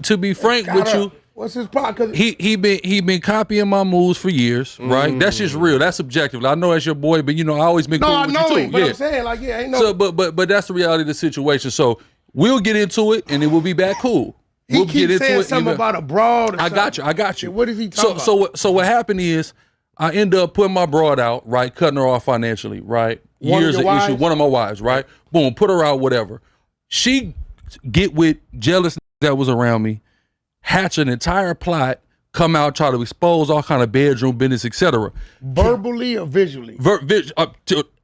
to be frank with you, what's his problem? He been copying my moves for years, right? That's just real. That's subjective. I know that's your boy, but you know I always been cool with you too. Him, but I'm saying like ain't no. So, but that's the reality of the situation. So we'll get into it, and then we'll be back cool. He keeps saying something about a broad. Or I got you. What is he talking about? So what happened is I end up putting my broad out, right, cutting her off financially, right. Years of issue. One of my wives, right. Boom, put her out, whatever. She get with jealous that was around me, hatch an entire plot, come out, try to expose all kind of bedroom business, etc. Verbally or visually?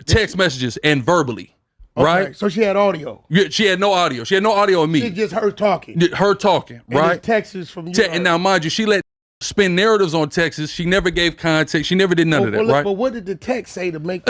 Text messages and verbally, okay, right? So she had audio. Yeah, she had no audio. She had no audio of me. She just her talking. Her talking, right? Texts from you. And now, mind you, she let spin narratives on Texas. She never gave context. She never did none of that, right? But what did the text say to make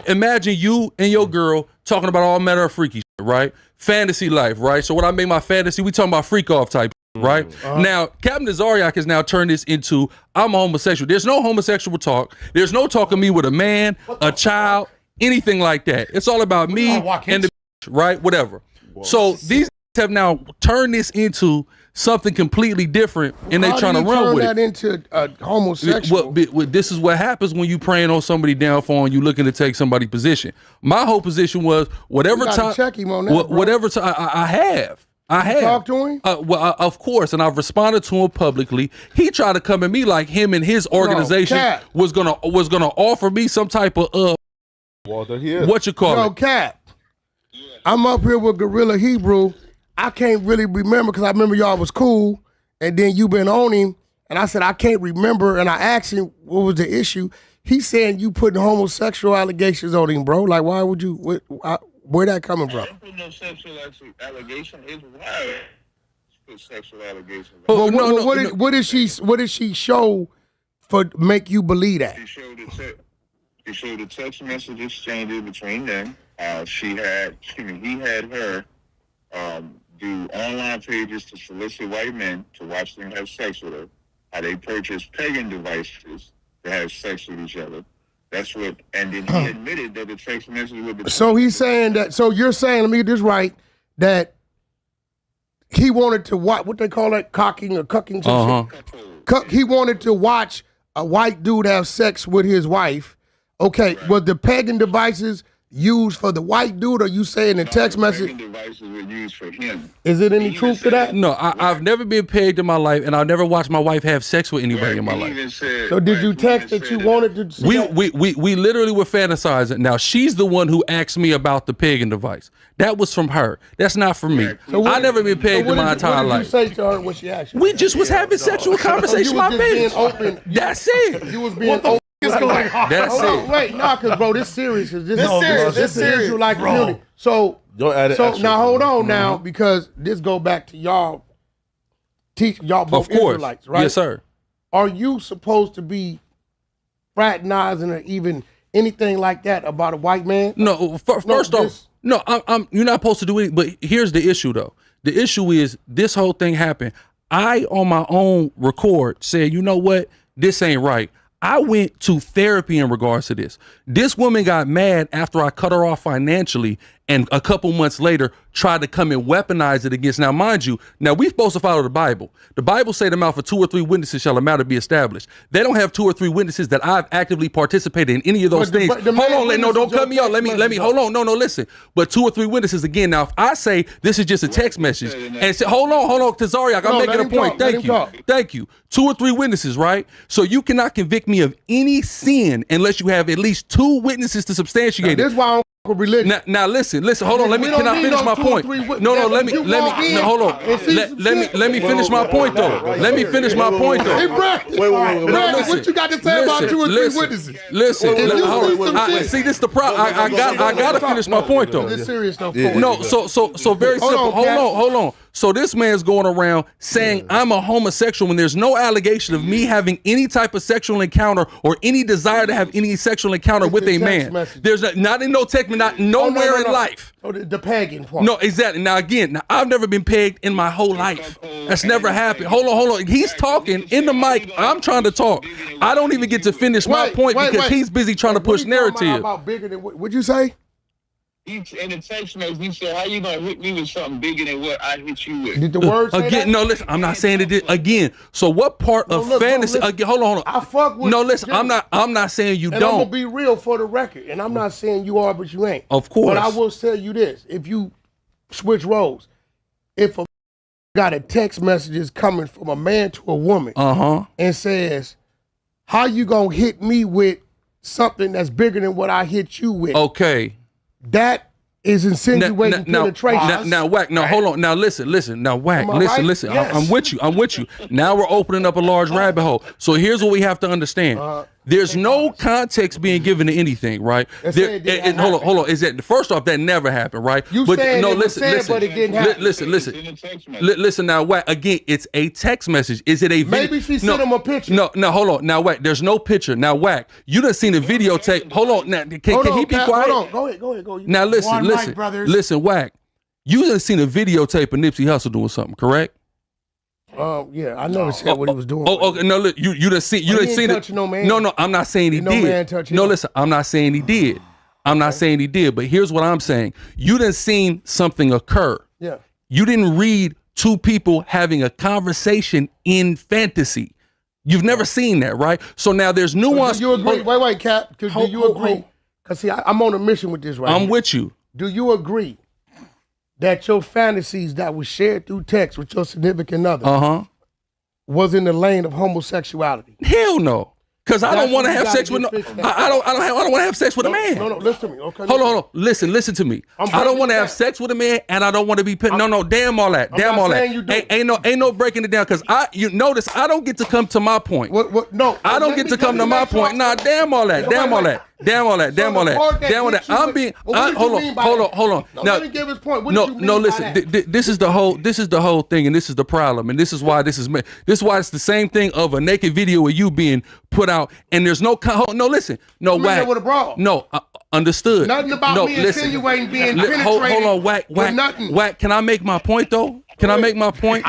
imagine you and your girl talking about all manner of freaky shit, right? Fantasy life, right? So when I make my fantasy, we talking about freak off type, right? Now, Captain Zariak has now turned this into I'm a homosexual. There's no homosexual talk. There's no talk of me with a man, a child, anything like that. It's all about me and the right? Whatever. Whoa. So these have now turned this into something completely different, and they trying to run with it. How do you turn that into a homosexual? This is what happens when you preying on somebody downfall and you looking to take somebody's position. My whole position was whatever time. Check him on that, whatever time I have. Talk to him? Of course, and I've responded to him publicly. He tried to come at me like him and his organization was gonna offer me some type of Walter, here. What you call it? Cap. I'm up here with Guerilla Hebrew. I can't really remember because I remember y'all was cool, and then you been on him, and I said I can't remember, and I asked him what was the issue. He's saying you putting homosexual allegations on him, bro. Like, why would you? Where that coming from? I don't put no sexual allegation. It's wild. Put sexual allegations. What did she show for make you believe that? She showed the text message exchanges between them. He had her do online pages to solicit white men to watch them have sex with her. How they purchase pagan devices to have sex with each other. That's what, and then he admitted that the text message would be. So he's saying that. So you're saying, let me get this right, that he wanted to watch what they call that, cocking or cucking. He wanted to watch a white dude have sex with his wife. Okay, right. Was the pagan devices used for the white dude, or you saying the text message? Pagan devices were used for him. Is it any truth to that? No, I've never been pegged in my life, and I've never watched my wife have sex with anybody in my life. So did you text that you wanted to see we literally were fantasizing. Now, she's the one who asked me about the pagan device. That was from her. That's not from me. So I've never been pegged in my entire life. What did you say to her when she asked you? We just was having sexual conversation, my bitch. That's it. You was being open. That's it. Wait, because bro, this serious. This serious. Like community. So now hold on now, because this go back to y'all. Teach y'all both Israelites, right? Yes, sir. Are you supposed to be fraternizing or even anything like that about a white man? No. First off, no. You're not supposed to do it. But here's the issue, though. The issue is this whole thing happened. I, on my own record, said, you know what? This ain't right. I went to therapy in regards to this. This woman got mad after I cut her off financially, and a couple months later tried to come and weaponize it against. Now, mind you, we supposed to follow the Bible. The Bible say the mouth of 2 or 3 witnesses shall a matter be established. They don't have 2 or 3 witnesses that I've actively participated in any of those things. Hold on, don't cut me off. Let me. Hold on. No, listen. But 2 or 3 witnesses again. Now, if I say this is just a text message and say, hold on, Tazariak, I'm making a point. Thank you. 2 or 3 witnesses, right? So you cannot convict me of any sin unless you have at least 2 witnesses to substantiate it. This is why I don't religion. Now listen, hold on. Can I finish my point? No, let me hold on. Let me finish my point though. Let me finish my point though. Hey, Brandon, what you got to say about 2 or 3 witnesses? Listen, see, this is the problem. I gotta finish my point though. This serious though. No, so very simple. Hold on. So this man's going around saying I'm a homosexual when there's no allegation of me having any type of sexual encounter or any desire to have any sexual encounter with a man. There's not in no text, not nowhere in life. Oh, the pagan part. No, exactly. Now again, I've never been pegged in my whole life. That's never happened. Hold on. He's talking in the mic. I'm trying to talk. I don't even get to finish my point because he's busy trying to push narrative. About bigger than what'd you say? in the text message, he said, "How you gonna hit me with something bigger than what I hit you with?" Did the word say again? that? No, listen. I'm not saying it did again. So what part of look, fantasy? bro, Again, hold on. I fuck with No, you, listen. Jimmy. I'm not saying you and don't. I'm gonna be real for the record, and I'm not saying you are, but you ain't. Of course. But I will tell you this: if you switch roles, if a got a text messages coming from a man to a woman, and says, "How you gonna hit me with something that's bigger than what I hit you with?" Okay. That is insinuating penetration. Now, Wack. Now, hold on. Now, listen. Now, Wack. Listen. Yes. I'm with you. Now we're opening up a large rabbit hole. So here's what we have to understand. There's no context being given to anything, right? And hold on. Is that first off, that never happened, right? You but saying no, it was listen, said, listen, but it didn't happen. Listen. Now, Wack. Again, it's a text message. Is it a video? Maybe she sent him a picture. No, hold on. Now, Wack. There's no picture. Now, Wack. You done seen a videotape. Hold on. Now, can he be quiet? Hold on. Go ahead. Now, listen, Wack. You done seen a videotape of Nipsey Hussle doing something, correct? Yeah, I never said what he was doing. Okay. No, look, you done seen it. No, man. No, I'm not saying he did. No man touch him. No, listen, I'm not saying he did. I'm not saying he did. But here's what I'm saying. You done seen something occur. Yeah. You didn't read two people having a conversation in fantasy. You've never seen that, right? So now there's nuance. Do you agree? Wait, Cap. Do you agree? Because see, I'm on a mission with this right now. I'm with you. Do you agree that your fantasies that was shared through text with your significant other was in the lane of homosexuality? Hell no. Because I don't want to have sex with no. I don't want to have sex with a man. No, listen to me. Okay. Hold on. Listen to me. I don't want to have sex with a man, and I don't want to be put. No, damn all that. Damn all that. Ain't no breaking it down. Because you notice I don't get to come to my point. What? No, I don't get to come to my point. Nah, damn all that. Damn all that. I'm being. Hold on. Now, let me give his point. What no, did you mean no. by Listen. that? This is the whole thing, and this is the problem, and this is why this is why it's the same thing of a naked video of you being put out, and there's no. No, listen. No, Wack. With a bra. No, understood. Nothing about me insinuating being penetrated. Hold on, Wack. Can I make my point though? Can I make my point?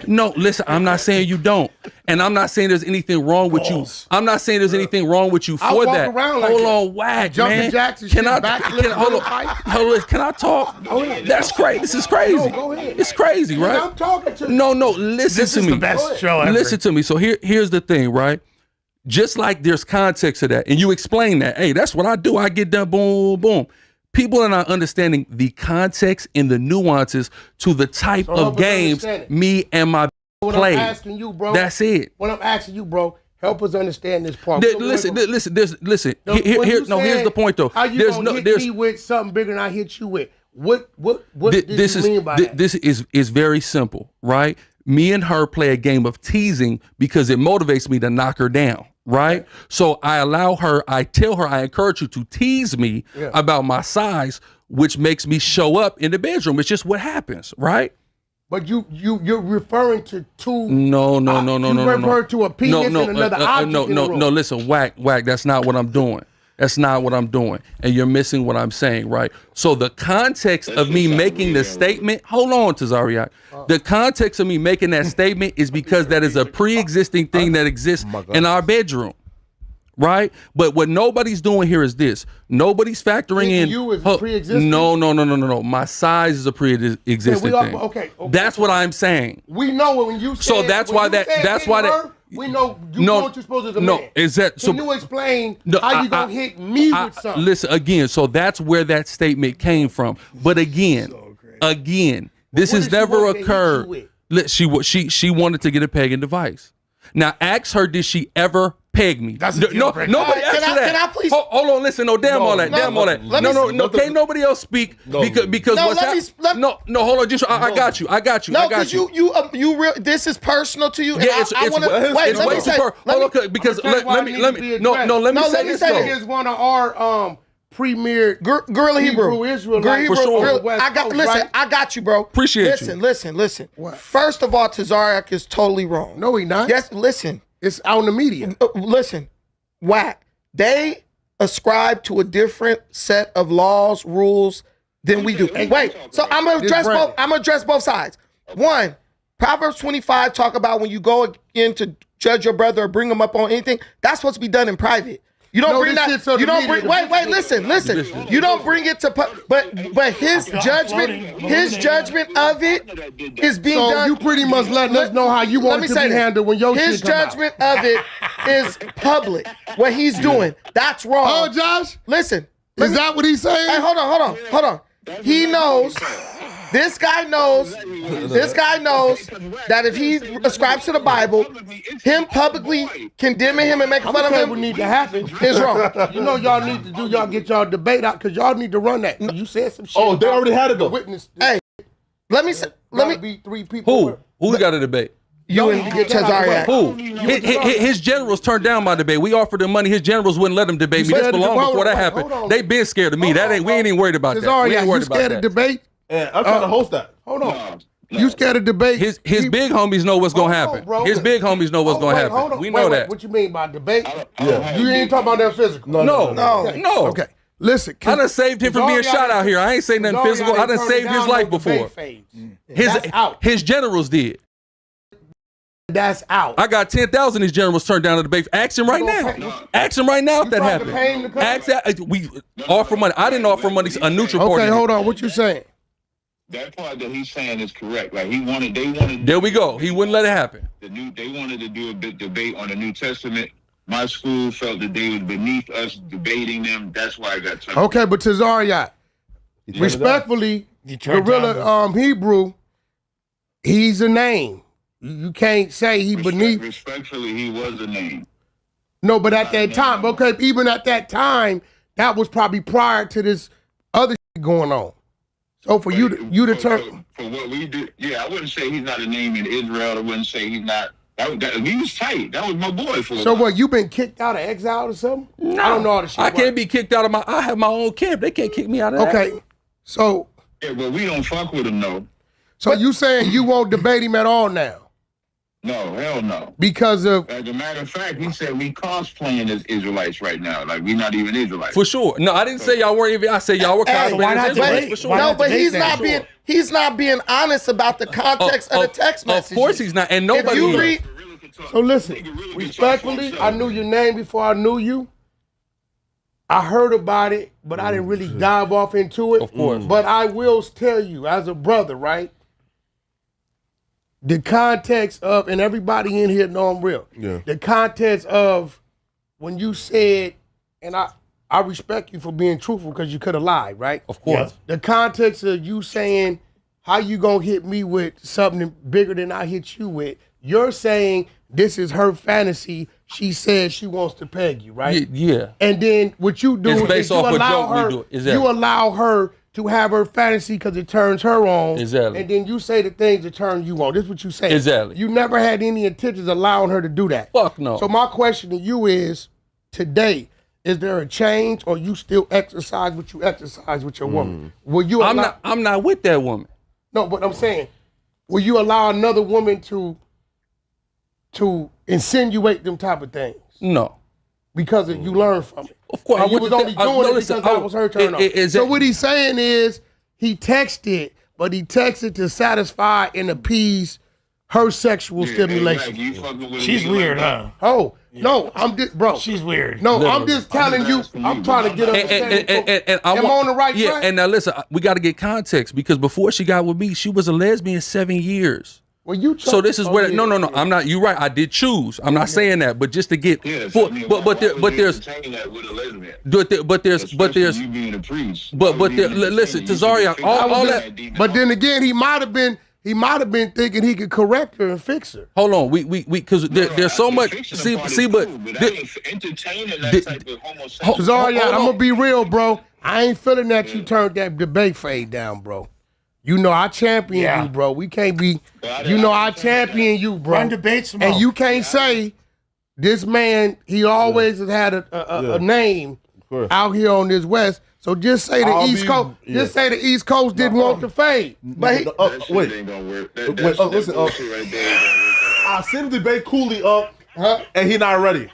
No, listen, I'm not saying you don't. And I'm not saying there's anything wrong with you. I'm not saying there's anything wrong with you for that. Hold on, Wack, man. Can I talk? That's crazy. This is crazy. No, go ahead. It's crazy, right? I'm talking to you. No, listen to me. This is the best show ever. Listen to me. So here's the thing, right? Just like there's context to that, and you explain that, hey, that's what I do. I get done, boom, boom. People are not understanding the context and the nuances to the type of games me and my play. I'm asking you, bro. That's it. What I'm asking you, bro, help us understand this part. Listen. Here's the point, though. How you gonna hit me with something bigger than I hit you with? What did you mean by that? This is very simple, right? Me and her play a game of teasing because it motivates me to knock her down. Right? So I tell her, I encourage you to tease me about my size, which makes me show up in the bedroom. It's just what happens, right? But you're referring to two. No. You refer to a penis and another object. No. Listen, Wack. That's not what I'm doing. That's not what I'm doing. And you're missing what I'm saying, right? So the context of me making the statement, hold on, Tazariak. The context of me making that statement is because that is a pre-existing thing that exists in our bedroom, right? But what nobody's doing here is this. Nobody's factoring in. You is pre-existing? No. My size is a pre-existing thing. Okay. That's what I'm saying. We know when you say. So that's why that. We know you know what you're supposed to as a man. Is that so? Can you explain how you gonna hit me with something? Listen again. So that's where that statement came from. But again, this has never occurred. She wanted to get a pegging device. Now ask her, did she ever peg me? That's a nobody asked her that. Can I please? Hold on, listen. No, damn all that. No. Can't nobody else speak because what's happening? No. Hold on. Just I got you. No, because you this is personal to you. Yeah, it's way too personal. Because let me say this though. Is one of our premier Guerilla Hebrew Israelite. For sure. I got you, bro. Appreciate you. Listen. What? First of all, Tazariak is totally wrong. No, he not. Yes, listen. It's out in the media. Listen, Wack. They ascribe to a different set of laws, rules than we do. Wait, so I'm gonna address both sides. One, Proverbs 25 talk about when you go in to judge your brother or bring him up on anything, that's supposed to be done in private. You don't bring that. You don't bring. Wait. Listen. You don't bring it to. But his judgment of it is being done. So you pretty much letting us know how you want it to be handled when your his shit come judgment of it is public. What he's doing, that's wrong. Oh, Josh, listen. Is that what he's saying? Hey, hold on. He knows. This guy knows that if he ascribes to the Bible, him publicly condemning him and making fun of him would need to happen is wrong. You know y'all need to get y'all debate out because y'all need to run that. You said some shit. Oh, they already had it though. Witness. Hey, let me be 3 people. Who got a debate? You and Tazariak. Who? His generals turned down my debate. We offered them money. His generals wouldn't let him debate me. That's long before that happened. They been scared of me. We ain't even worried about that. We ain't worried about that. You scared of debate? Yeah, I'm trying to host that. Hold on. You scared of debate? His big homies know what's gonna happen. His big homies know what's gonna happen. We know that. What you mean by debate? You ain't talking about that physical. No. Okay. Listen, I done saved him from being shot out here. I ain't saying nothing physical. I done saved his life before. His generals did. That's out. I got 10,000 of these generals turned down to debate. Ask him right now. Ask him right now if that happened. We offer money. I didn't offer money. A neutral party. Okay, hold on. What you saying? That part that he's saying is correct. Like they wanted. There we go. He wouldn't let it happen. They wanted to do a big debate on the New Testament. My school felt that they was beneath us debating them. That's why I got touched. Okay, but Tazariak, respectfully, Guerilla Hebrew, he's a name. You can't say he beneath. Respectfully, he was a name. No, but at that time, okay, even at that time, that was probably prior to this other shit going on. So for you to turn for what we do, I wouldn't say he's not a name in Israel. I wouldn't say he's not. He was tight. That was my boy for. So what? You been kicked out of exile or something? No, I don't know all the shit. I can't be kicked out of my. I have my own camp. They can't kick me out of that. Okay, so but we don't fuck with him though. So you saying you won't debate him at all now? No, hell no. Because of... As a matter of fact, he said we cosplaying as Israelites right now. Like, we not even Israelites. For sure. No, I didn't say y'all weren't even... I said y'all were cosplaying as Israelites, for sure. No, but he's not being honest about the context of the text message. Of course he's not. And nobody... So listen, respectfully, I knew your name before I knew you. I heard about it, but I didn't really dive off into it. Of course. But I will tell you, as a brother, right? The context of, and everybody in here know I'm real. Yeah. The context of when you said, and I respect you for being truthful because you could have lied, right? Of course. Yeah. The context of you saying, how you gonna hit me with something bigger than I hit you with? You're saying this is her fantasy. She says she wants to peg you, right? Yeah. And then what you do is you allow her to have her fantasy because it turns her on. Exactly. And then you say the things that turn you on. This is what you say. Exactly. You never had any intentions of allowing her to do that. Fuck no. So my question to you is, today, is there a change or you still exercise what you exercise with your woman? Will you allow... I'm not with that woman. No, but I'm saying, will you allow another woman to insinuate them type of things? No. Because you learned from it. Of course. And you was only doing it because that was her turn on. So what he's saying is, he texted, but he texted to satisfy and appease her sexual stimulation. She's weird, huh? Oh, no, I'm just, bro. She's weird. No, I'm just telling you, I'm trying to get understanding. And I'm on the right track? And now listen, we got to get context because before she got with me, she was a lesbian 7 years. Well, you so this is where no, I'm not. You're right. I did choose. I'm not saying that, but just to get. There's you being a priest. But listen, Tazaria, all that. But then again, he might have been thinking he could correct her and fix her. Hold on, we because there's so much. See, but Tazaria, I'm gonna be real, bro. I ain't feeling that you turned that debate fade down, bro. You know I champion you, bro. We can't be. You know I champion you, bro. Run debates, and you can't say this man. He always has had a name out here on this West. So just say the East Coast. Just say the East Coast didn't want to fade. But wait. Listen. I sent him debate Cooley up, and he not ready.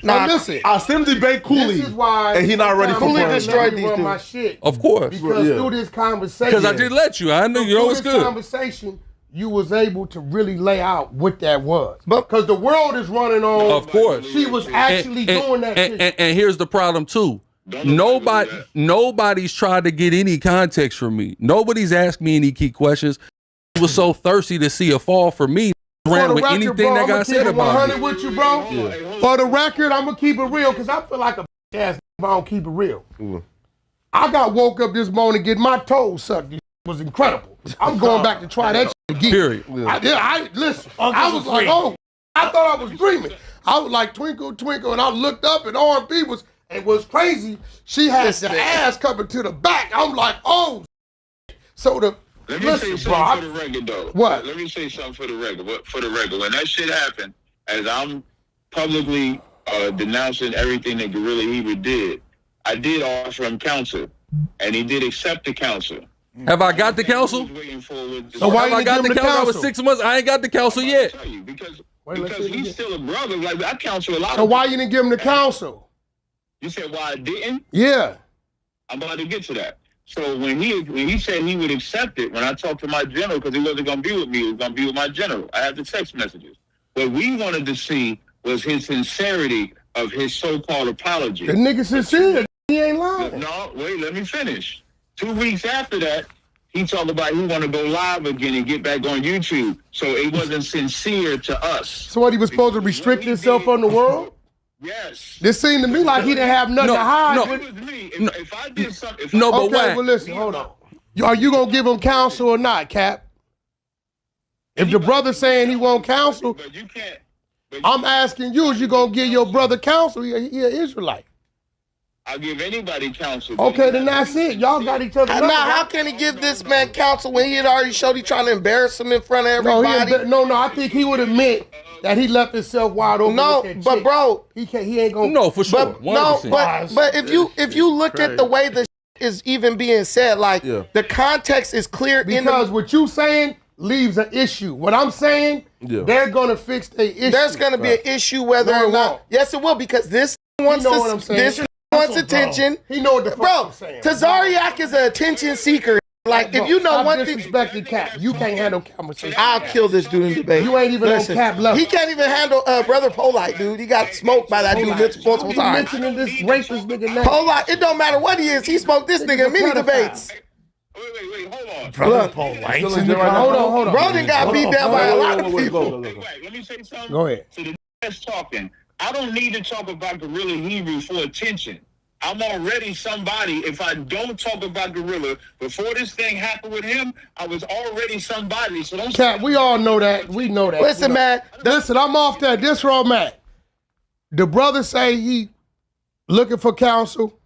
Now listen, I sent him debate Cooley. This is why and he not ready for Cooley destroyed these dudes. Of course, because through this conversation, because I did let you. I knew you know it's good. Conversation, you was able to really lay out what that was. Because the world is running on. Of course. She was actually doing that shit. And here's the problem too. Nobody's tried to get any context from me. Nobody's asked me any key questions. I was so thirsty to see a fall for me. Ran with anything that got said about me. With you, bro. Yeah. For the record, I'm gonna keep it real because I feel like a ass if I don't keep it real. I got woke up this morning getting my toes sucked. It was incredible. I'm going back to try that shit again. Period. Listen, I was like, oh, I thought I was dreaming. I was like, twinkle, twinkle, and I looked up and R&B was, it was crazy. She had the ass coming to the back. I'm like, oh, so the, Let me say something for the record, though. What? Let me say something for the record. For the record, when that shit happened, as I'm publicly denouncing everything that Guerilla Hebrew did, I did offer him counsel, and he did accept the counsel. Have I got the counsel? So why have I got the counsel? I was 6 months. I ain't got the counsel yet. Because he's still a brother. Like I counsel a lot. So why you didn't give him the counsel? You said why I didn't? Yeah. I'm about to get to that. So when he said he would accept it, when I talked to my general, because he wasn't going to be with me, he was going to be with my general. I had the text messages. What we wanted to see was his sincerity of his so-called apology. The nigga sincere. He ain't lying. No, wait, let me finish. 2 weeks after that, he talked about he want to go live again and get back on YouTube. So it wasn't sincere to us. So what, he was supposed to restrict himself from the world? Yes. This seemed to me like he didn't have nothing to hide. No, it was me. If I did something... But okay, well listen, hold on. Are you going to give him counsel or not, Cap? If the brother's saying he won't counsel, but you can't. I'm asking you, is you going to give your brother counsel? He an Israelite. I'll give anybody counsel. Okay, then that's it. Y'all got each other. Now, how can he give this man counsel when he had already showed he trying to embarrass him in front of everybody? No, I think he would admit that he left himself wide open. No, but bro, he ain't gonna. No, for sure. But if you look at the way the is even being said, like the context is clear. Because what you saying leaves an issue. What I'm saying, they're gonna fix the issue. There's gonna be an issue whether or not. Yes, it will, because this wants what I'm saying. This wants attention. He know what the fuck I'm saying. Tazariak is an attention seeker. Like, if you know one thing, disrespected Cap. You can't handle conversation. I'll kill this dude in debate. You ain't even on Cap level. He can't even handle Brother Polite, dude. He got smoked by that dude multiple times. Mentioning this racist nigga name. Polite, it don't matter what he is. He smoked this nigga in many debates. Wait, hold on. Brother Polite. Hold on. Bro done got beat down by a lot of people. Wait, let me say something. Go ahead. So the that's talking. I don't need to talk about Guerilla Hebrew for attention. I'm already somebody. If I don't talk about Guerilla, before this thing happened with him, I was already somebody. So don't. Cap, we all know that. We know that. Listen, man. Listen, I'm off that. This where I'm at. The brother say he looking for counsel.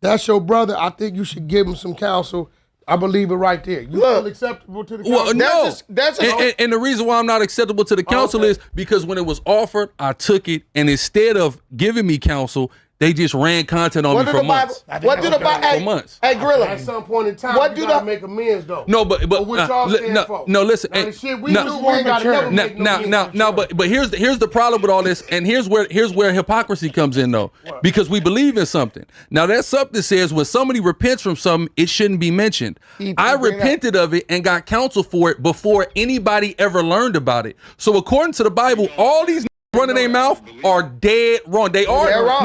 That's your brother. I think you should give him some counsel. I believe it right there. You feel acceptable to the council? Well, no. That's and the reason why I'm not acceptable to the council is because when it was offered, I took it, and instead of giving me counsel, they just ran content on me for months. What do the Bible? For months. Hey, Guerilla. At some point in time, What you do gotta the- make amends though. No, but what y'all stand for? no, listen. Now, the shit we do, we ain't gotta never make no amends. Now, but here's the problem with all this, and here's where hypocrisy comes in though, because we believe in something. Now that something says when somebody repents from something, it shouldn't be mentioned. I repented of it and got counsel for it before anybody ever learned about it. So according to the Bible, all these running their mouth are dead wrong. They are wrong.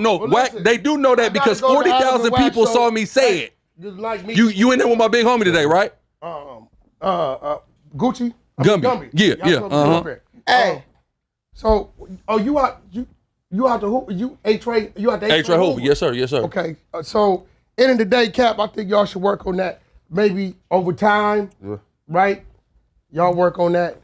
No. listen, They do know that because 40,000 people saw me say it. Just like me. You in there with my big homie today, right? Gucci. Gumby. Yeah. Hey. So, you out the hoop? You A-Tray? You out the A-Tray Hoover. Yes, sir. Okay. So, end of the day, Cap, I think y'all should work on that. Maybe over time, right? Y'all work on that.